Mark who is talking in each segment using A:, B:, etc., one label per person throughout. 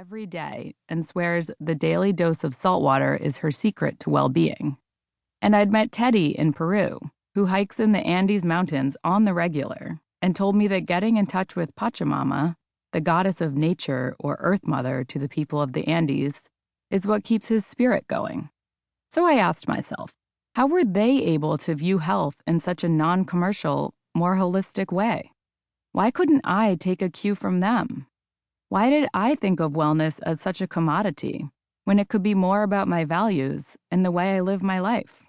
A: every day and swears the daily dose of salt water is her secret to well-being. And I'd met Teddy in Peru, who hikes in the Andes Mountains on the regular, and told me that getting in touch with Pachamama, the goddess of nature or Earth Mother to the people of the Andes, is what keeps his spirit going. So I asked myself, how were they able to view health in such a non-commercial, more holistic way? Why couldn't I take a cue from them? Why did I think of wellness as such a commodity when it could be more about my values and the way I live my life?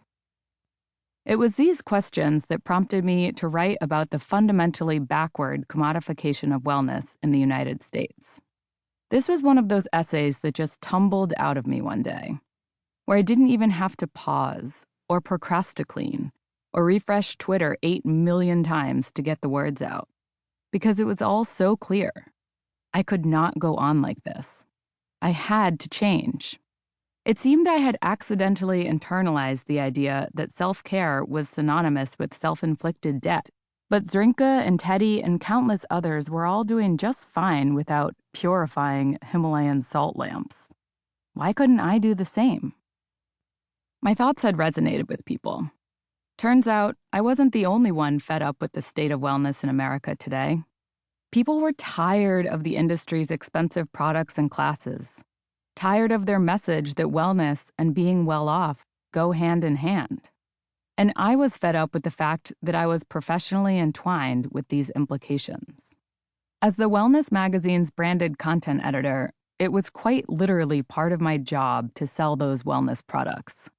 A: It was these questions that prompted me to write about the fundamentally backward commodification of wellness in the United States. This was one of those essays that just tumbled out of me one day, where I didn't even have to pause or procrastinate or refresh Twitter 8 million times to get the words out, because it was all so clear. I could not go on like this. I had to change. It seemed I had accidentally internalized the idea that self-care was synonymous with self-inflicted debt, but Zrinka and Teddy and countless others were all doing just fine without purifying Himalayan salt lamps. Why couldn't I do the same? My thoughts had resonated with people. Turns out I wasn't the only one fed up with the state of wellness in America today. People were tired of the industry's expensive products and classes, tired of their message that wellness and being well off go hand in hand. And I was fed up with the fact that I was professionally entwined with these implications. As the Wellness magazine's branded content editor, it was quite literally part of my job to sell those wellness products.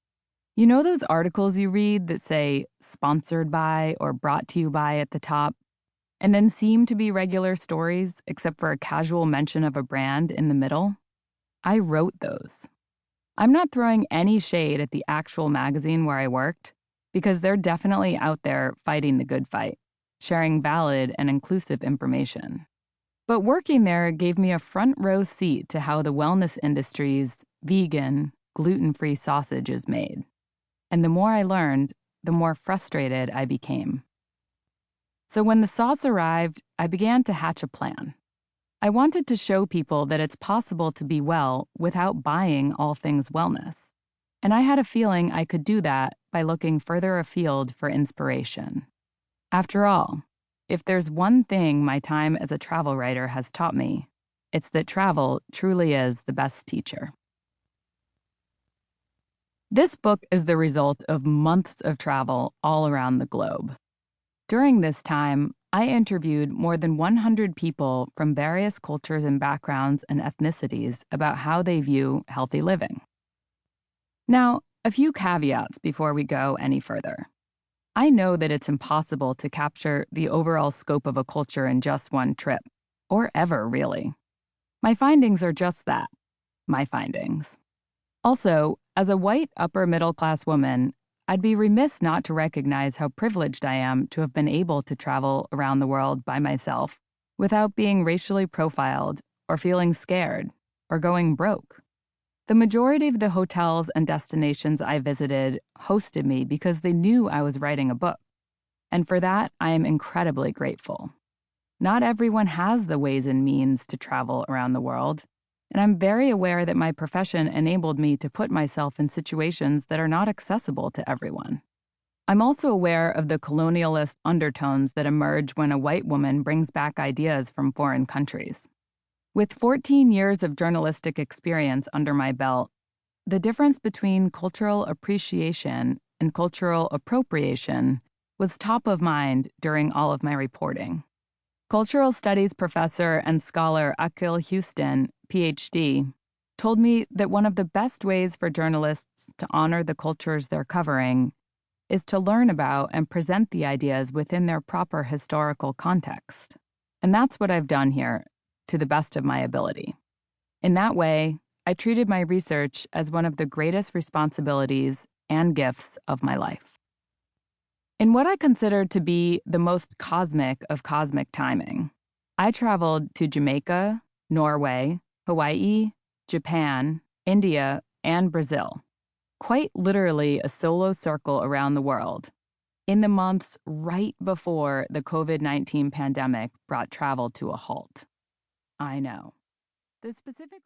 A: You know those articles you read that say sponsored by or brought to you by at the top, and then seem to be regular stories except for a casual mention of a brand in the middle? I wrote those. I'm not throwing any shade at the actual magazine where I worked, because they're definitely out there fighting the good fight, sharing valid and inclusive information. But working there gave me a front row seat to how the wellness industry's vegan, gluten-free sausage is made. And the more I learned, the more frustrated I became. So when the sauce arrived, I began to hatch a plan. I wanted to show people that it's possible to be well without buying all things wellness. And I had a feeling I could do that by looking further afield for inspiration. After all, if there's one thing my time as a travel writer has taught me, it's that travel truly is the best teacher. This book is the result of months of travel all around the globe. During this time, I interviewed more than 100 people from various cultures and backgrounds and ethnicities about how they view healthy living. Now, a few caveats before we go any further. I know that it's impossible to capture the overall scope of a culture in just one trip, or ever, really. My findings are just that, my findings. Also, as a white upper-middle-class woman, I'd be remiss not to recognize how privileged I am to have been able to travel around the world by myself without being racially profiled or feeling scared or going broke. The majority of the hotels and destinations I visited hosted me because they knew I was writing a book, and for that, I am incredibly grateful. Not everyone has the ways and means to travel around the world, and I'm very aware that my profession enabled me to put myself in situations that are not accessible to everyone. I'm also aware of the colonialist undertones that emerge when a white woman brings back ideas from foreign countries. With 14 years of journalistic experience under my belt, the difference between cultural appreciation and cultural appropriation was top of mind during all of my reporting. Cultural studies professor and scholar Akil Houston, PhD, told me that one of the best ways for journalists to honor the cultures they're covering is to learn about and present the ideas within their proper historical context. And that's what I've done here, to the best of my ability. In that way, I treated my research as one of the greatest responsibilities and gifts of my life. In what I consider to be the most cosmic of cosmic timing, I traveled to Jamaica, Norway, Hawai'i, Japan, India, and Brazil. Quite literally a solo circle around the world, in the months right before the COVID-19 pandemic brought travel to a halt. I know. The specific